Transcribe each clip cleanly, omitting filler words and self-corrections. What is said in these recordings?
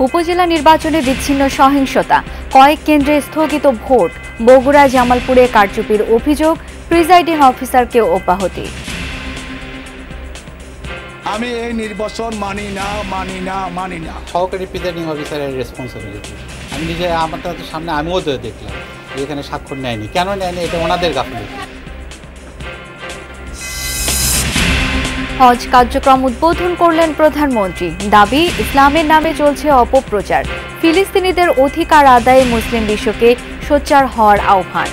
উপজেলা নির্বাচনে বিচ্ছিন্ন সহিংসতা, কয়েক কেন্দ্রে স্থগিত ভোট, বগুড়া জামালপুরে কারচুপির অভিযোগ, প্রিজাইডিং অফিসারকে অব্যাহতি। আমি এই নির্বাচন মানি না। সহকারী প্রিজাইডিং অফিসারের রেসপন্সিবিলিটি। আমি নিজে আমার সামনে আমিও তো দেখলাম এখানে স্বাক্ষর নেয়নি। কেন নেয়নি? এটা ওনাদের গাফিলতি। হজ কার্যক্রম উদ্বোধন করলেন প্রধানমন্ত্রী। দাবি, ইসলামের নামে চলছে অপপ্রচার। ফিলিস্তিনিদের অধিকার আদায়ে মুসলিম বিশ্বকে সোচ্চার হওয়ার আহ্বান।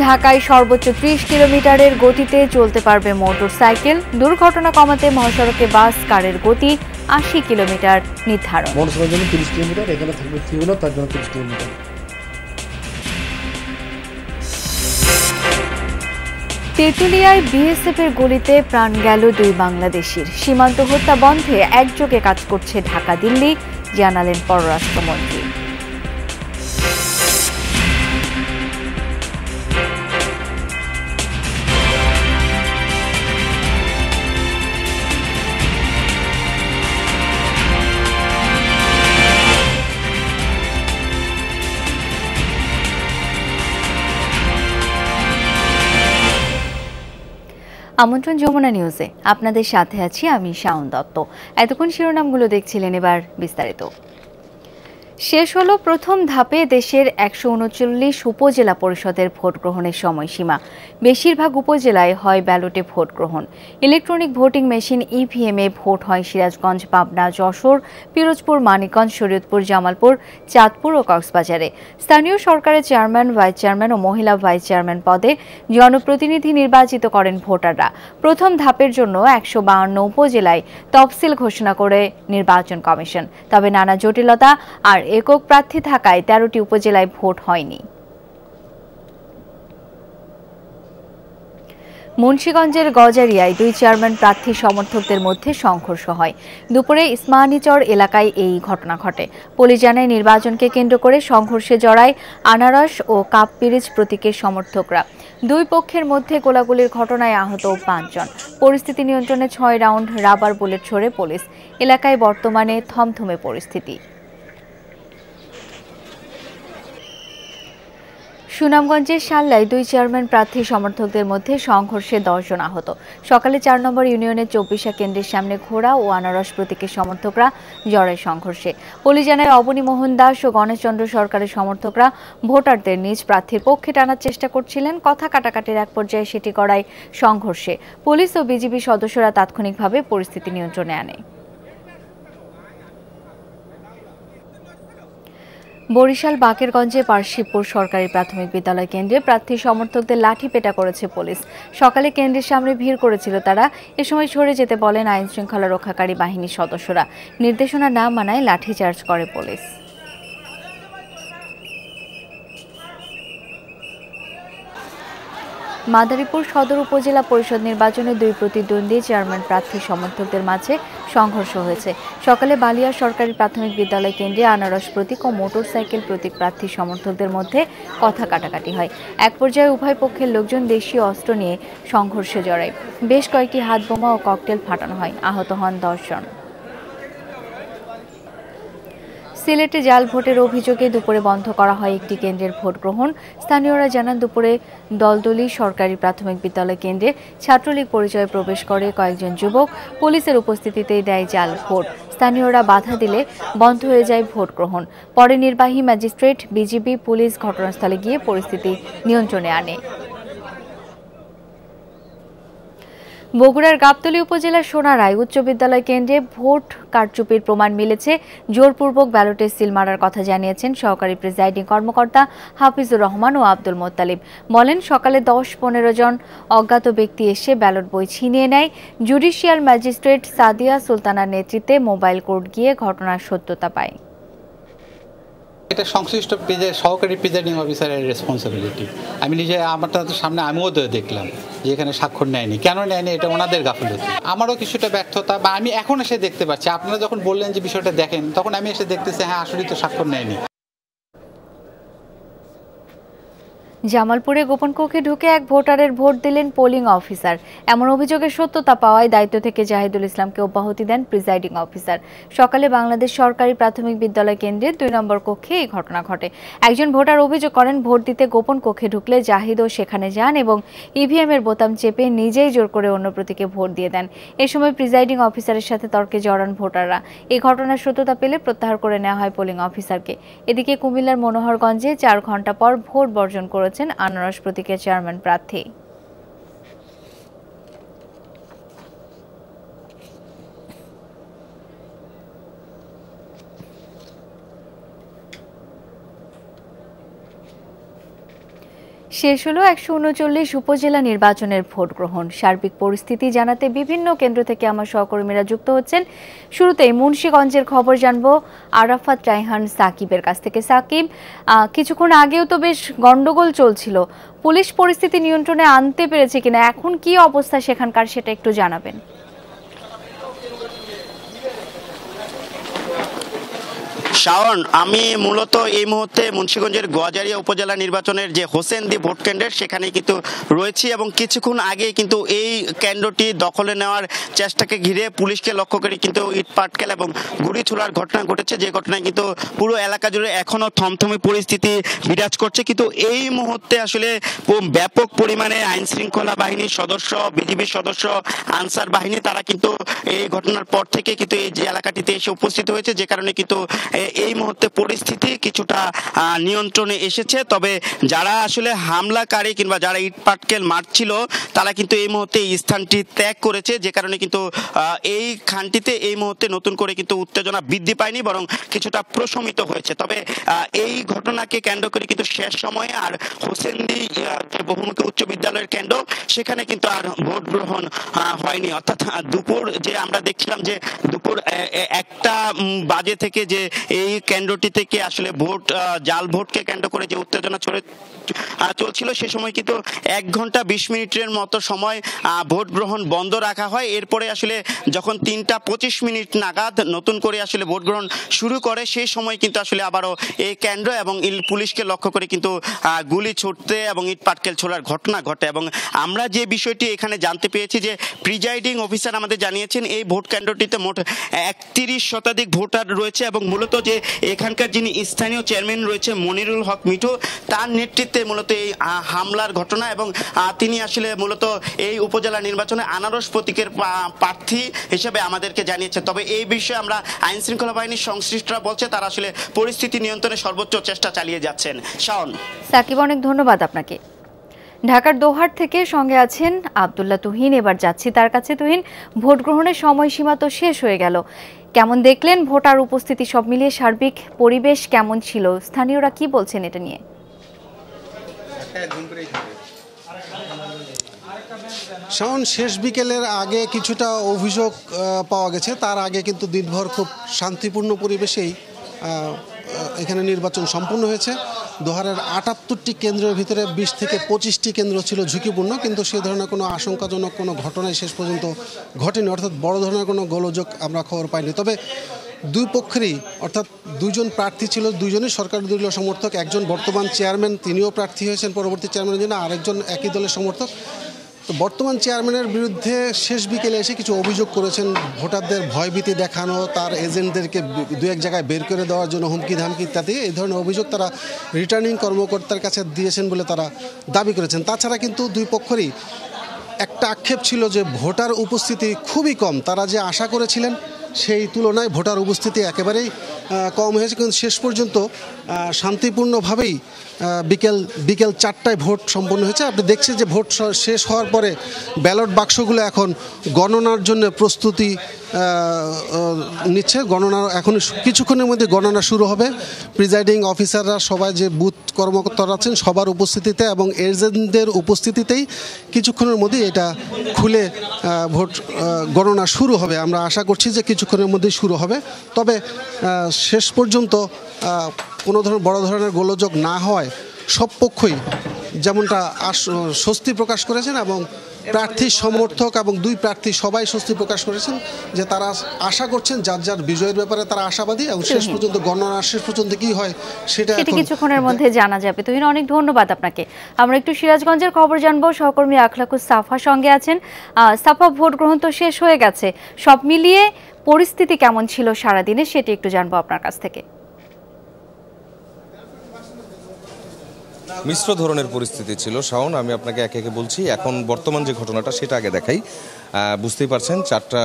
ঢাকায় সর্বোচ্চ ৩০ কিলোমিটারের গতিতে চলতে পারবে মোটরসাইকেল। দুর্ঘটনা কমাতে মহাসড়কে বাস, কারের গতি ৮০ কিলোমিটার নির্ধারণ। মোটরসাইকেলের জন্য 30 কিলোমিটার, এখানে থাকবে ফিউলও তার জন্য 30 কিলোমিটার। তেঁতুলিয়ায় বিএসএফের গুলিতে প্রাণ গেল ২ বাংলাদেশির। সীমান্ত হত্যা বন্ধে একযোগে কাজ করছে ঢাকা দিল্লি, জানালেন পররাষ্ট্রমন্ত্রী। আমন্ত্রণ যমুনা নিউজে, আপনাদের সাথে আছি আমি শাওন দত্ত। এতক্ষণ শিরোনামগুলো দেখছিলেন, এবার বিস্তারিত। শেষ হলো প্রথম ধাপে দেশের ১৩৯ উপজেলা পরিষদের ভোট গ্রহণের সময়সীমা। বেশিরভাগ উপজেলায় হয় ব্যালটে ভোট গ্রহণ। ইলেকট্রনিক ভোটিং মেশিন ইভিএমে ভোট হয় সিরাজগঞ্জ, পাবনা, যশোর, পিরোজপুর, মানিকগঞ্জ, শরীয়তপুর, জামালপুর, চাঁদপুর ও কক্সবাজারে। স্থানীয় সরকারের চেয়ারম্যান, ভাইস চেয়ারম্যান ও মহিলা ভাইস চেয়ারম্যান পদে জনপ্রতিনিধি নির্বাচিত করেন ভোটাররা। প্রথম ধাপের জন্য ১৫২ উপজেলায় তফসিল ঘোষণা করে নির্বাচন কমিশন। তবে নানা জটিলতা আর একক প্রার্থী থাকায় ১৩টি উপজেলায় ভোট হয়নি। মুন্সিগঞ্জের গজারিয়ায় ২ চেয়ারম্যান প্রার্থী সমর্থকদের মধ্যে সংঘর্ষ হয়। দুপুরে ইসমানীচর এলাকায় এই ঘটনা ঘটে। পুলিশ জানায়, নির্বাচনকে কেন্দ্র করে সংঘর্ষে জড়ায় আনারস ও কাপ পিরিচ প্রতীকের সমর্থকরা। ২ পক্ষের মধ্যে গোলাগুলির ঘটনায় আহত ৫ জন। পরিস্থিতি নিয়ন্ত্রণে ৬ রাউন্ড রাবার বুলেট ছোড়ে পুলিশ। এলাকায় বর্তমানে থমথমে পরিস্থিতি। সুনামগঞ্জের শাল্লায় ২ চেয়ারম্যান প্রার্থী সমর্থকদের মধ্যে সংঘর্ষে ১০ জন আহত। সকালে ৪ নম্বর ইউনিয়নের ২৪ কেন্দ্রের সামনে ঘোড়া ও আনারস প্রতীকের সমর্থকরা জড়ায় সংঘর্ষে। পুলিশ জানায়, অবনী মোহন দাস ও গণেশচন্দ্র সরকারের সমর্থকরা ভোটারদের নিজ প্রার্থীর পক্ষে টানার চেষ্টা করছিলেন। কথা কাটাকাটির এক পর্যায়ে সেটি গড়ায় সংঘর্ষে। পুলিশ ও বিজিবি সদস্যরা তাৎক্ষণিকভাবে পরিস্থিতি নিয়ন্ত্রণে আনে। বরিশাল বাকেরগঞ্জে পার্শিবপুর সরকারি প্রাথমিক বিদ্যালয় কেন্দ্রে প্রার্থী সমর্থকদের লাঠিপেটা করেছে পুলিশ। সকালে কেন্দ্রের সামনে ভিড় করেছিল তারা। এ সময় সরে যেতে বলেন আইন শৃঙ্খলা রক্ষাকারী বাহিনীর সদস্যরা। নির্দেশনা না মানায় লাঠিচার্জ করে পুলিশ। মাদারীপুর সদর উপজেলা পরিষদ নির্বাচনে ২ প্রতিদ্বন্দ্বী চেয়ারম্যান প্রার্থী সমর্থকদের মাঝে সংঘর্ষ হয়েছে। সকালে বালিয়া সরকারি প্রাথমিক বিদ্যালয় কেন্দ্রে আনারস প্রতীক ও মোটরসাইকেল প্রতীক প্রার্থী সমর্থকদের মধ্যে কথা কাটাকাটি হয়। এক পর্যায়ে উভয় পক্ষের লোকজন দেশীয় অস্ত্র নিয়ে সংঘর্ষে জড়ায়। বেশ কয়েকটি হাতবোমা ও ককটেল ফাটানো হয়। আহত হন ১০ জন। সিলেটে জাল ভোটের অভিযোগে দুপুরে বন্ধ করা হয় একটি কেন্দ্রের ভোট গ্রহণ। স্থানীয়রা জানান, দুপুরে দলদলি সরকারি প্রাথমিক বিদ্যালয় কেন্দ্রে ছাত্রলীগ পরিচয়ে প্রবেশ করে কয়েকজন যুবক। পুলিশের উপস্থিতিতেই দেয় জাল ভোট। স্থানীয়রা বাধা দিলে বন্ধ হয়ে যায় ভোট গ্রহণ। পরে নির্বাহী ম্যাজিস্ট্রেট, বিজিবি, পুলিশ ঘটনাস্থলে গিয়ে পরিস্থিতি নিয়ন্ত্রণে আনে। বগুড়ার গাবতলী উপজেলার সোনারায় উচ্চ বিদ্যালয় কেন্দ্রে ভোট কারচুপির প্রমাণ মিলেছে। জোরপূর্বক ব্যালটে সিল মারার কথা জানিয়েছেন সহকারী প্রিজাইডিং কর্মকর্তা হাফিজুর রহমান ও আব্দুল মোত্তালিব। বলেন, সকালে ১০-১৫ জন অজ্ঞাত ব্যক্তি এসে ব্যালট বই ছিনিয়ে নেয়। জুডিশিয়াল ম্যাজিস্ট্রেট সাদিয়া সুলতানার নেতৃত্বে মোবাইল কোর্ট গিয়ে ঘটনার সত্যতা পায়। এটা সংশ্লিষ্ট সহকারী প্রিজাইডিং অফিসারের রেসপন্সিবিলিটি। আমি নিজে আমার সামনে আমিও তো দেখলাম যে এখানে স্বাক্ষর নেয়নি। কেন নেয়নি? এটা ওনাদের গাফিলতি। আমারও কিছুটা ব্যর্থতা, বা আমি এখন এসে দেখতে পাচ্ছি। আপনারা যখন বললেন যে বিষয়টা দেখেন, তখন আমি এসে দেখতেছি হ্যাঁ, আসলেই তো স্বাক্ষর নেয়নি। জামালপুরে গোপন কক্ষে ঢুকে এক ভোটারের ভোট দিলেন পোলিং অফিসার। এমন অভিযোগের সত্যতা পাওয়ায় দায়িত্ব থেকে জাহিদুল ইসলামকে অব্যাহতি দেন প্রিজাইডিং অফিসার। সকালে বাংলাদেশ সরকারি প্রাথমিক বিদ্যালয় কেন্দ্রের 2 নম্বর কক্ষে এই ঘটনা ঘটে। একজন ভোটার অভিযোগ করেন, ভোট দিতে গোপন কক্ষে ঢুকলে জাহিদও সেখানে যান এবং ইভিএম এর বোতাম চেপে নিজেই জোর করে অন্য প্রতীকে ভোট দিয়ে দেন। এ সময় প্রিজাইডিং অফিসারের সাথে তর্কে জড়ান ভোটাররা। এই ঘটনার সত্যতা পেলে প্রত্যাহার করে নেওয়া হয় পোলিং অফিসারকে। এদিকে কুমিল্লার মনোহরগঞ্জে 4 ঘণ্টা পর ভোট বর্জন করেছেন আনারস প্রতীকের চেয়ারম্যান প্রার্থী। শেষ হলো 139 উপজেলা নির্বাচনের ভোট গ্রহণ। সার্বিক পরিস্থিতি জানাতে বিভিন্ন কেন্দ্র থেকে আমার সহকর্মীরা যুক্ত হচ্ছেন। শুরুতেই মুন্সিগঞ্জের খবর জানবো আরাফাত রায়হান সাকিবের কাছ থেকে। সাকিব, কিছুক্ষণ আগেও তো বেশ গন্ডগোল চলছিল, পুলিশ পরিস্থিতি নিয়ন্ত্রণে আনতে পেরেছে কিনা, এখন কি অবস্থা সেখানকার সেটা একটু জানাবেন। শাওন, আমি মূলত এই মুহূর্তে মুন্সিগঞ্জের গোয়াজারিয়া উপজেলা নির্বাচনের যে হোসেনদি ভোট কেন্দ্রের সেখানে কিন্তু রয়েছি এবং কিছুক্ষণ আগে কিন্তু এই কেন্দ্রটি দখলে নেওয়ার চেষ্টাকে ঘিরে পুলিশকে লক্ষ্য করে কিন্তু ইট পাটকেল এবং গুলি ছোড়ার ঘটনা ঘটেছে, যে ঘটনায় কিন্তু পুরো এলাকা জুড়ে এখনো থমথমে পরিস্থিতি বিরাজ করছে। কিন্তু এই মুহূর্তে আসলে ব্যাপক পরিমাণে আইন শৃঙ্খলা বাহিনীর সদস্য, বিজিবির সদস্য, আনসার বাহিনী তারা কিন্তু এই ঘটনার পর থেকে কিন্তু এই যে এলাকাটিতে এসে উপস্থিত হয়েছে, যে কারণে কিন্তু এই মুহূর্তে পরিস্থিতি কিছুটা নিয়ন্ত্রণে এসেছে। তবে যারা আসলে হামলাকারী কিংবা যারা ইট পাটকেল মারছিল তারা কিন্তু এই মুহূর্তে এই স্থানটি ত্যাগ করেছে, যে কারণে কিন্তু এই খানটিতে এই মুহূর্তে নতুন করে কিন্তু উত্তেজনা বৃদ্ধি পায়নি, বরং কিছুটা প্রশমিত হয়েছে। তবে এই ঘটনাকে কেন্দ্র করে কিন্তু শেষ সময়ে আর হোসেনদি যে বহুমুখী উচ্চ বিদ্যালয়ের কেন্দ্র সেখানে কিন্তু আর ভোট গ্রহণ হয়নি। অর্থাৎ দুপুর যে আমরা দেখছিলাম যে দুপুর 1টা বাজে থেকে যে এই কেন্দ্রটি থেকে আসলে জাল ভোটকে কেন্দ্র করে যে উত্তেজনা চলছিল সে সময় কিন্তু 1 ঘন্টা 20 মিনিটের মতো সময় ভোট গ্রহণ বন্ধ রাখা হয়। এরপরে আসলে যখন 3টা 25 মিনিট নাগাদ নতুন করে আসলে ভোট গ্রহণ শুরু করে সেই সময় কিন্তু আসলে আবারও এই কেন্দ্র এবং পুলিশকে লক্ষ্য করে কিন্তু গুলি ছুটতে এবং ইট পাটকেল ছোড়ার ঘটনা ঘটে। এবং আমরা যে বিষয়টি এখানে জানতে পেরেছি যে প্রিজাইডিং অফিসার আমাদের জানিয়েছেন এই ভোট কেন্দ্রটিতে মোট 31 শতাধিক ভোটার রয়েছে এবং মূলত যে এখানকার যিনি স্থানীয় চেয়ারম্যান রয়েছে মনিরুল হক মিঠু, তার নেতৃত্বে মূলত এই হামলার ঘটনা এবং তিনি আসলে মূলত এই উপজেলা নির্বাচনে আনারস প্রতীকের প্রার্থী হিসেবে আমাদেরকে জানিয়েছে। তবে এই বিষয়ে আমরা আইন শৃঙ্খলা বাহিনীর সংশ্লিষ্টরা বলছে তারা আসলে পরিস্থিতি নিয়ন্ত্রণে সর্বোচ্চ চেষ্টা চালিয়ে যাচ্ছেন। শাওন, সাকিব, অনেক ধন্যবাদ আপনাকে। ঢাকার দোহার থেকে সঙ্গে আছেন আব্দুল্লাহ তুহিন। এবার যাচ্ছি তার কাছে। তুহিন, ভোট গ্রহণের সময়সীমা তো শেষ হয়ে গেল, কেমন দেখলেন ভোটার উপস্থিতি, সব মিলিয়ে সার্বিক পরিবেশ কেমন ছিল, স্থানীয়রা কি বলছেন এটা নিয়ে? শাওন, শেষ বিকেলের আগে কিছুটা অভিযোগ পাওয়া গেছে, তার আগে কিন্তু দিনভর খুব শান্তিপূর্ণ পরিবেশেই এখানে নির্বাচন সম্পূর্ণ হয়েছে। দোহারের 78টি কেন্দ্রের ভিতরে 20 থেকে 25টি কেন্দ্র ছিল ঝুঁকিপূর্ণ, কিন্তু সে ধরনের কোনো আশঙ্কাজনক কোনো ঘটনাই শেষ পর্যন্ত ঘটেনি, অর্থাৎ বড় ধরনের কোনো গোলযোগ আমরা খবর পাইনি। তবে দুই পক্ষেরই অর্থাৎ দুজন প্রার্থী ছিল, দুজনই সরকারি দলীয় সমর্থক। একজন বর্তমান চেয়ারম্যান, তিনিও প্রার্থী হয়েছেন পরবর্তী চেয়ারম্যানের জন্য, আরেকজন একই দলের সমর্থক। তো বর্তমান চেয়ারম্যানের বিরুদ্ধে শেষ বিকেলে এসে কিছু অভিযোগ করেছেন, ভোটারদের ভয়ভীতি দেখানো, তার এজেন্টদেরকে 2-1 জায়গায় বের করে দেওয়ার জন্য হুমকি ধামকি ইত্যাদি, এই ধরনের অভিযোগ তারা রিটার্নিং কর্মকর্তার কাছে দিয়েছেন বলে তারা দাবি করেছেন। তাছাড়া কিন্তু দুই পক্ষেরই একটা আক্ষেপ ছিল যে ভোটার উপস্থিতি খুবই কম, তারা যে আশা করেছিলেন সেই তুলনায় ভোটার উপস্থিতি একেবারেই কম হয়েছে। কিন্তু শেষ পর্যন্ত শান্তিপূর্ণভাবেই বিকেল 4টায় ভোট সম্পন্ন হয়েছে। আপনি দেখছেন যে ভোট শেষ হওয়ার পরে ব্যালট বাক্সগুলো এখন গণনার জন্য প্রস্তুতি নিচ্ছে। গণনা এখন কিছুক্ষণের মধ্যে গণনা শুরু হবে। প্রিজাইডিং অফিসাররা সবাই যে বুথ কর্মকর্তারা আছেন সবার উপস্থিতিতে এবং এজেন্টদের উপস্থিতিতেই কিছুক্ষণের মধ্যে এটা খুলে ভোট গণনা শুরু হবে। আমরা আশা করছি যে কিছুক্ষণের মধ্যেই শুরু হবে। তবে শেষ পর্যন্ত কোনো বড় ধরনের গোলযোগ না হয় সব পক্ষই যেমনটা স্বস্তি প্রকাশ করেছেন এবং প্রার্থী সমর্থক এবং দুই প্রার্থী সবাই স্বস্তি প্রকাশ করেছেন যে তারা আশা করছেন যার যার বিজয়ের ব্যাপারে তারা আশাবাদী এবং শেষ পর্যন্ত গণনা শেষ পর্যন্ত কি হয় সেটা কিছুক্ষণের মধ্যে জানা যাবে। তুহিন, অনেক ধন্যবাদ আপনাকে। আমরা একটু সিরাজগঞ্জের খবর জানবো। সহকর্মী আখলাকুস সাফা সঙ্গে আছেন। সাফা, ভোট গ্রহণ তো শেষ হয়ে গেছে, সব মিলিয়ে পরিস্থিতি কেমন ছিল সারাদিনে সেটি একটু জানবো আপনার কাছ থেকে। মিশ্র ধরনের পরিস্থিতি ছিল শাওন, আমি আপনাকে একে একে বলছি। এখন বর্তমান যে ঘটনাটা সেটা আগে দেখাই। বুঝতেই পারছেন 4টা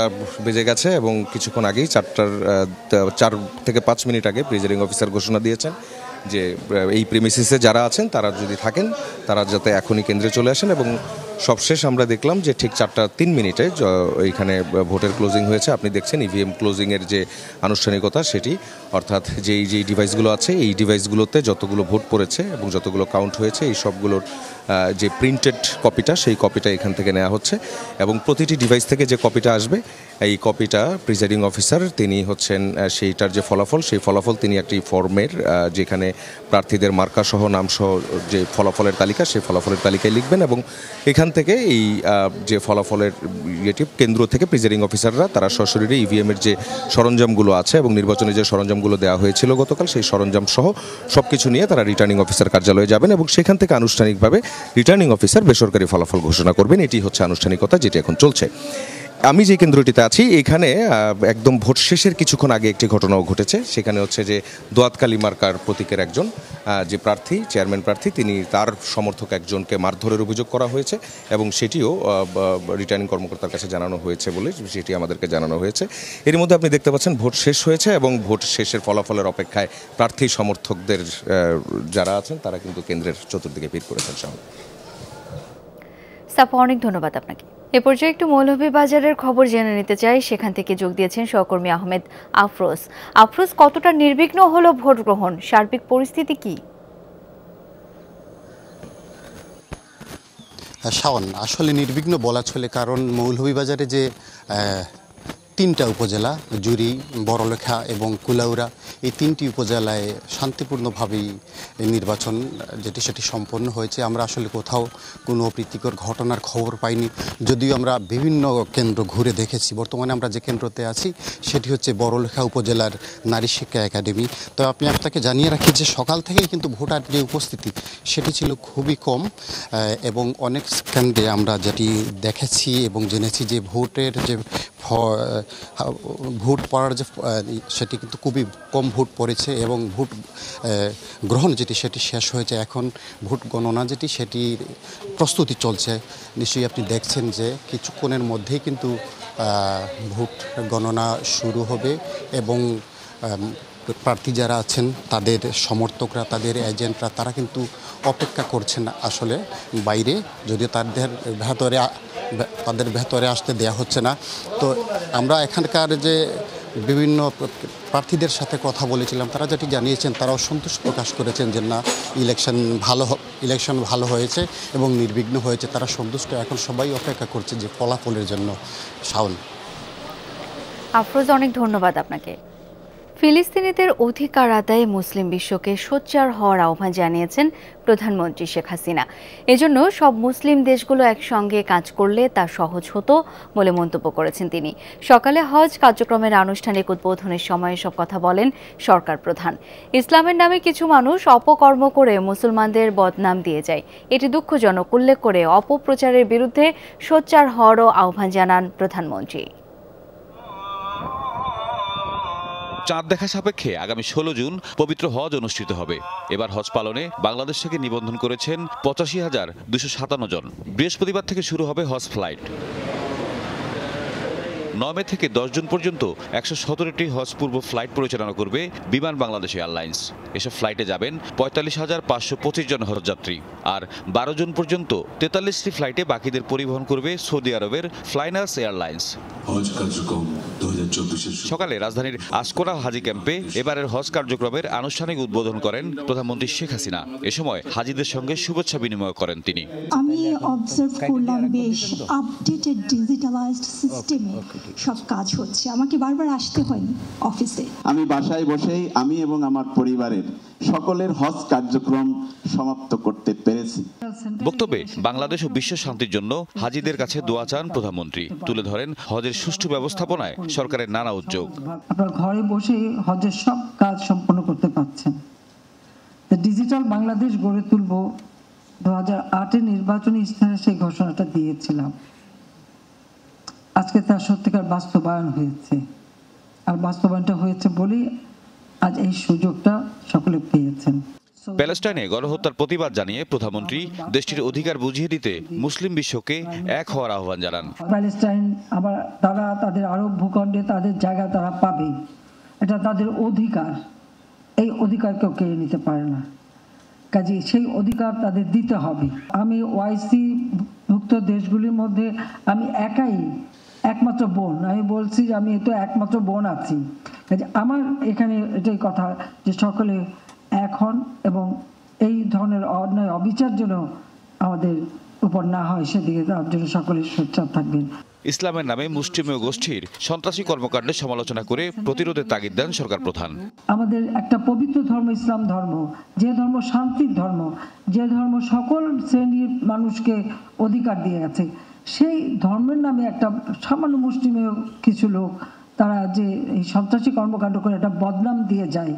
বেজে গেছে এবং কিছুক্ষণ আগেই 4 থেকে 5 মিনিট আগে প্রিজাইডিং অফিসার ঘোষণা দিয়েছেন যে এই প্রিমিসিসে যারা আছেন তারা যদি থাকেন তারা যাতে এখনই কেন্দ্রে চলে আসেন। এবং সবশেষ আমরা দেখলাম যে ঠিক 4:03 এইখানে ভোটের ক্লোজিং হয়েছে। আপনি দেখছেন ইভিএম ক্লোজিংয়ের যে আনুষ্ঠানিকতা সেটি, অর্থাৎ যেই ডিভাইসগুলো আছে এই ডিভাইসগুলোতে যতগুলো ভোট পড়েছে এবং যতগুলো কাউন্ট হয়েছে এই সবগুলোর যে প্রিন্টেড কপিটা সেই কপিটা এখান থেকে নেওয়া হচ্ছে এবং প্রতিটি ডিভাইস থেকে যে কপিটা আসবে এই কপিটা প্রিজাইডিং অফিসার তিনি হচ্ছেন সেইটার যে ফলাফল সেই ফলাফল তিনি একটি ফর্মের যেখানে প্রার্থীদের মার্কাসহ নামসহ যে ফলাফলের তালিকা সেই ফলাফলের তালিকায় লিখবেন এবং এখান থেকে এই যে ফলাফলের কেন্দ্র থেকে প্রিজাইডিং অফিসাররা তারা সশরীরে ইভিএমের যে সরঞ্জামগুলো আছে এবং নির্বাচনের যে সরঞ্জামগুলো দেওয়া হয়েছিল গতকাল সেই সরঞ্জাম সহ সব কিছু নিয়ে তারা রিটার্নিং অফিসার কার্যালয়ে যাবেন এবং সেখান থেকে আনুষ্ঠানিকভাবে রিটার্নিং অফিসার বেসরকারি ফলাফল ঘোষণা করবেন। এটি হচ্ছে আনুষ্ঠানিকতা যেটি এখন চলছে। আমি যে কেন্দ্রটিতে আছি এখানে একদম ভোট শেষের কিছুক্ষণ আগে একটি ঘটনাও ঘটেছে। সেখানে হচ্ছে যে দোয়াতকালী মার্কার প্রতীকের একজন যে প্রার্থী, চেয়ারম্যান প্রার্থী, তিনি তার সমর্থক একজনকে মারধরের অভিযোগ করা হয়েছে এবং সেটিও রিটার্নিং কর্মকর্তার কাছে জানানো হয়েছে বলে সেটি আমাদেরকে জানানো হয়েছে। এর মধ্যে আপনি দেখতে পাচ্ছেন ভোট শেষ হয়েছে এবং ভোট শেষের ফলাফলের অপেক্ষায় প্রার্থী সমর্থকদের যারা আছেন তারা কিন্তু কেন্দ্রের চতুর্দিকে ভিড় করেছেন। সাফা, অনেক ধন্যবাদ আপনাকে। এ পর্যায়ে একটু মৌলভীবাজারের খবর জেনে নিতে চাই। সেখান থেকে যোগ দিয়েছেন সহকর্মী আহমেদ আফরোজ। আফরোজ, কতটা নির্বিঘ্ন হলো ভোট গ্রহণ, সার্বিক পরিস্থিতি কি? শাওন, আসলে নির্বিঘ্ন বলা চলে, কারণ মৌলভীবাজারে যে 3টা উপজেলা জুরি, বড়লেখা এবং কুলাউড়া, এই 3টি উপজেলায় শান্তিপূর্ণভাবেই নির্বাচন সেটি সম্পন্ন হয়েছে। আমরা আসলে কোথাও কোনো অপ্রীতিকর ঘটনার খবর পাইনি, যদিও আমরা বিভিন্ন কেন্দ্র ঘুরে দেখেছি। বর্তমানে আমরা যে কেন্দ্রতে আছি সেটি হচ্ছে বড়লেখা উপজেলার নারী শিক্ষা একাডেমি। তো আমি আপনাকে জানিয়ে রাখি যে সকাল থেকেই কিন্তু ভোটার যে উপস্থিতি সেটি ছিল খুবই কম এবং অনেক কেন্দ্রে আমরা যেটি দেখেছি এবং জেনেছি যে ভোটের যে ভোট পড়ার যে সেটি কিন্তু খুবই কম ভোট পড়েছে এবং ভোট গ্রহণ সেটি শেষ হয়েছে। এখন ভোট গণনা সেটির প্রস্তুতি চলছে। নিশ্চয়ই আপনি দেখছেন যে কিছুক্ষণের মধ্যেই কিন্তু ভোট গণনা শুরু হবে এবং প্রার্থী যারা আছেন তাদের সমর্থকরা, তাদের এজেন্টরা তারা কিন্তু অপেক্ষা করছেন আসলে বাইরে, যদিও তাদের ভেতরে আসতে দেয়া হচ্ছে না। তো আমরা এখানকার যে বিভিন্ন প্রার্থীদের সাথে কথা বলেছিলাম, তারা যেটি জানিয়েছেন তারাও সন্তোষ প্রকাশ করেছেন যে না, ইলেকশন ভালো হয়েছে এবং নির্বিঘ্ন হয়েছে, তারা সন্তুষ্ট। এখন সবাই অপেক্ষা করছে যে ফলাফলের জন্য। শাওন। আফরোজ, অনেক ধন্যবাদ আপনাকে। ফিলিস্তিনিদের অধিকার আদায়ে মুসলিম বিশ্বকে সোচ্চার হওয়ার আহ্বান জানিয়েছেন প্রধানমন্ত্রী শেখ হাসিনা। এজন্য সব মুসলিম দেশগুলো একসঙ্গে কাজ করলে তা সহজ হতো বলে মন্তব্য করেছেন তিনি। সকালে হজ কার্যক্রমের আনুষ্ঠানিক উদ্বোধনের সময় সব কথা বলেন সরকার প্রধান। ইসলামের নামে কিছু মানুষ অপকর্ম করে মুসলমানদের বদনাম দিয়ে যায়, এটি দুঃখজনক উল্লেখ করে অপপ্রচারের বিরুদ্ধে সোচ্চার হওয়ারও আহ্বান জানান প্রধানমন্ত্রী। চাঁদ দেখা সাপেক্ষে আগামী 16 জুন পবিত্র হজ অনুষ্ঠিত হবে। এবার হজ পালনে বাংলাদেশ থেকে নিবন্ধন করেছেন 85,257 জন। বৃহস্পতিবার থেকে শুরু হবে হজ ফ্লাইট। 9 মে থেকে 10 জুন পর্যন্ত 117টি হজ পূর্ব ফ্লাইট পরিচালনা করবে বিমান বাংলাদেশ এয়ারলাইন্স। এসব ফ্লাইটে যাবেন 45,525 জন হজযাত্রী। আর 12 জুন পর্যন্ত 43টি ফ্লাইটে বাকিদের পরিবহন করবে সৌদি আরবের ফ্লাইনার্স এয়ারলাইন্স। সকালে রাজধানীর আসকোনা হাজি ক্যাম্পে এবারের হজ কার্যক্রমের আনুষ্ঠানিক উদ্বোধন করেন প্রধানমন্ত্রী শেখ হাসিনা। এ সময় হাজিদের সঙ্গে শুভেচ্ছা বিনিময় করেন তিনি। আমি অবজার্ভ করলাম বেশ আপডেটেড ডিজিটালাইজড সিস্টেমে সব কাজ হচ্ছে, আমাকে বারবার আসতে হয়নি অফিসে। আমি বাসায় বসেই আমি এবং আমার পরিবারের সকলের হজ কার্যক্রম সমাপ্ত করতে পেরেছি। বক্তব্যে বাংলাদেশ ও বিশ্ব শান্তির জন্য হাজিদের কাছে দোয়া চান প্রধানমন্ত্রী। তুলে ধরেন হজের সুষ্ঠু ব্যবস্থাপনায় সরকারের নানা উদ্যোগ। আপনারা ঘরে বসে হজের সব কাজ সম্পন্ন করতে পারছেন। ডিজিটাল বাংলাদেশ গড়ে তুলব 2008 নির্বাচনী ইস্তেহারে সেই ঘোষণাটা দিয়েছিলাম। আজকে তার সত্যিকার বাস্তবায়ন হয়েছে, আর বাস্তবায়নটা হয়েছে বলেই আজ এই সুযোগটা সকলে পেয়েছেন। প্যালেস্টাইনে গণহত্যার প্রতিবাদ জানিয়ে প্রধানমন্ত্রী দেশটির অধিকার বুঝিয়ে দিতে মুসলিম বিশ্বকে এক হওয়ার আহ্বান জানান। প্যালেস্টাইন আবার তারা তাদের আরব ভূখণ্ডে তাদের জায়গা তারা পাবে, এটা তাদের অধিকার। এই অধিকার কেউ কেড়ে নিতে পারে না, কাজে সেই অধিকার তাদের দিতে হবে। আমি ওআইসি ভুক্ত দেশগুলির মধ্যে আমি একাই একমাত্র বোন। আমি বলছি যে আমি তো একমাত্র বোন আছি। কাজে আমার এখানে এটাই কথা যে সকলে এক হন এবং এই ধরনের অন্যায় অবিচার যেন আমাদের উপর না হয় সেদিকে তার জন্য সকলে সোচ্চার থাকবেন। ইসলামের নামে মুষ্টিমেয় গোষ্ঠীর সন্ত্রাসী কর্মকাণ্ডের সমালোচনা করে প্রতিরোধের তাগিদ দেন সরকার প্রধান। আমাদের একটা পবিত্র ধর্ম ইসলাম ধর্ম, যে ধর্ম শান্তির ধর্ম, যে ধর্ম সকল শ্রেণীর মানুষকে অধিকার দিয়ে গেছে, সেই ধর্মের নামে একটা সামান্য মুষ্টিমেয় কিছু লোক তারা যে এই সন্ত্রাসী কর্মকাণ্ড করে একটা বদনাম দিয়ে যায়,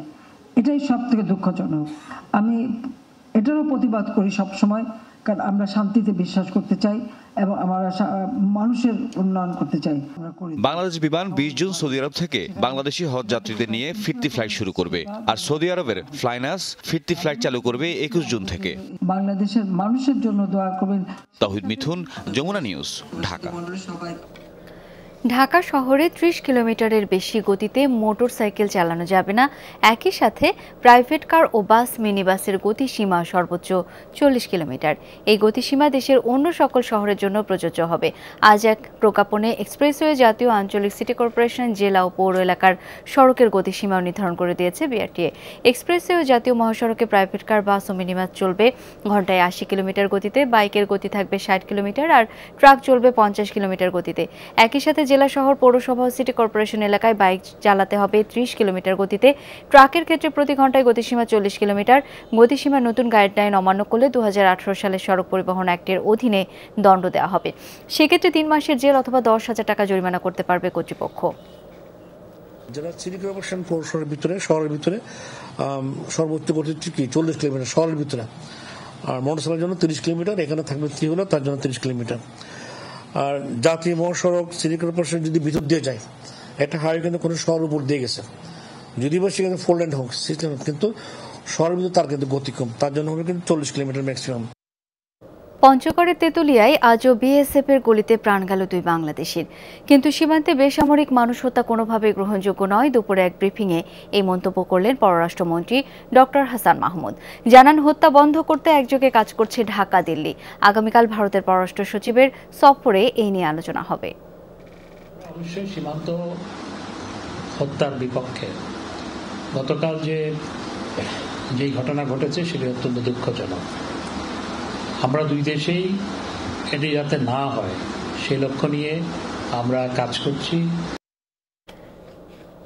এটাই সব থেকে দুঃখজনক। আমি এটারও প্রতিবাদ করি সবসময়, কারণ আমরা শান্তিতে বিশ্বাস করতে চাই এবং আমরা মানুষের উন্নয়ন করতে চাই। বাংলাদেশ বিমান 20 জুন সৌদি আরব থেকে বাংলাদেশি হজ যাত্রীদের নিয়ে ফিরতি ফ্লাইট শুরু করবে, আর সৌদি আরবের ফ্লাইনাস ফিরতি ফ্লাইট চালু করবে 21 জুন থেকে। বাংলাদেশের মানুষের জন্য দোয়া করবেন। তাহিদ মিথুন, যমুনা নিউজ, ঢাকা। ঢাকা শহরে 30 কিলোমিটারের বেশি গতিতে মোটরসাইকেল চালানো যাবে না। একই সাথে প্রাইভেট কার ও বাস, মিনি বাসের গতিসীমা সর্বোচ্চ 40 কিলোমিটার। এই গতিসীমা দেশের অন্য সকল শহরের জন্য প্রযোজ্য হবে। আজ এক প্রজ্ঞাপনে এক্সপ্রেসওয়ে, জাতীয়, আঞ্চলিক, সিটি কর্পোরেশন, জেলা ও পৌর এলাকার সড়কের গতিসীমাও নির্ধারণ করে দিয়েছে বিআরটিএ। এক্সপ্রেসওয়ে ও জাতীয় মহাসড়কে প্রাইভেট কার, বাস ও মিনি বাস চলবে ঘন্টায় 80 কিলোমিটার গতিতে, বাইকের গতি থাকবে 60 কিলোমিটার, আর ট্রাক চলবে 50 কিলোমিটার গতিতে। একই সাথে জেলা শহর, পৌরসভা ও সিটি কর্পোরেশন এলাকায় বাইক চালাতে হবে 30 কিলোমিটার গতিতে। ট্রাকের ক্ষেত্রে প্রতি ঘন্টায় গতিসীমা 40 কিলোমিটার। গতিসীমা নতুন গাইডলাইন অমান্য করলে 2018 সালের সড়ক পরিবহন অ্যাক্টের অধীনে দণ্ড দেওয়া হবে। সেক্ষেত্রে 3 মাসের জেল অথবা 10,000 টাকা জরিমানা করতে পারবে কর্তৃপক্ষ। যারা সিটি কর্পোরেশন পৌরসভার ভিতরে, শহরের ভিতরে সর্বোচ্চ গতি 40 কিলোমিটার শহরের ভিতরে, আর মোটরসাইকেলের জন্য 30 কিলোমিটার। এখানে থাকবে 3 হলো তার জন্য 30 কিলোমিটার। আর জাতীয় মহাসড়ক, সিটি কর্পোরেশন যদি ভিতর দিয়ে যায়, একটা হাইওয়ে কিন্তু কোনো শহরের উপর দিয়ে গেছে, যদি বা সেখানে 4 লেন হোক সিস্টেম, কিন্তু শহরের ভিতরে তার কিন্তু গতি কম, তার জন্য হবে কিন্তু 40 কিলোমিটার ম্যাক্সিমাম। পঞ্চগড়ের তেঁতুলিয়ায় আজও বিএসএফের গুলিতে প্রাণ গেল 2 বাংলাদেশির। কিন্তু সীমান্তে বেসামরিক মানুষ হত্যা কোনোভাবেই গ্রহণযোগ্য নয়। দুপুরে এক ব্রিফিংয়ে এই মন্তব্য করলেন পররাষ্ট্রমন্ত্রী ডক্টর হাসান মাহমুদ। জানান, হত্যা বন্ধ করতে একযোগে কাজ করছে ঢাকা, দিল্লি। আগামীকাল ভারতের পররাষ্ট্র সচিবের সফরে এই নিয়ে আলোচনা হবে। অবশ্যই সীমান্ত হত্যার বিপক্ষে গতকাল যে ঘটনা ঘটেছে সেটি অত্যন্ত দুঃখজনক। আমরা দুই দেশেই এটি যাতে না হয় সেই লক্ষ্য নিয়ে আমরা কাজ করছি।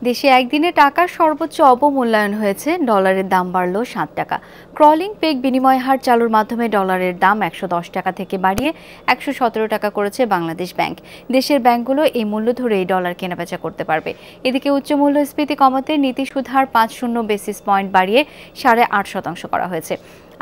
দেশে একদিনে টাকার সর্বোচ্চ অবমূল্যায়ন হয়েছে। ডলারের দাম বাড়ল 7 টাকা। ক্রলিং পেগ বিনিময় হার চালুর মাধ্যমে ডলারের দাম 110 টাকা থেকে বাড়িয়ে 117 টাকা করেছে বাংলাদেশ ব্যাংক। দেশের ব্যাংকগুলো এই মূল্য ধরেই ডলার কেনাবেচা করতে পারবে। এদিকে উচ্চ মূল্যস্ফীতি কমাতে নীতি সুদ হার 50 বেসিস পয়েন্ট বাড়িয়ে 8.5% করা হয়েছে।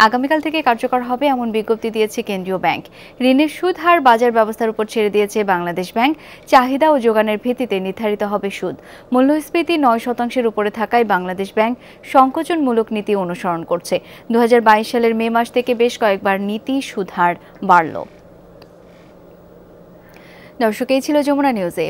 আগামীকাল থেকে কার্যকর হবে এমন বিজ্ঞপ্তি দিয়েছে কেন্দ্রীয় ব্যাংক। ঋণের সুদ হার বাজার ব্যবস্থার উপর ছেড়ে দিয়েছে বাংলাদেশ ব্যাংক। চাহিদা ও যোগানের ভিত্তিতে নির্ধারিত হবে সুদ। মূল্যস্ফীতি 9% উপরে থাকায় বাংলাদেশ ব্যাংক সংকোচনমূলক নীতি অনুসরণ করছে। 2022 সালের মে মাস থেকে বেশ কয়েকবার নীতি সুদ হার বাড়ল। দর্শক, এই ছিল যমুনা নিউজে।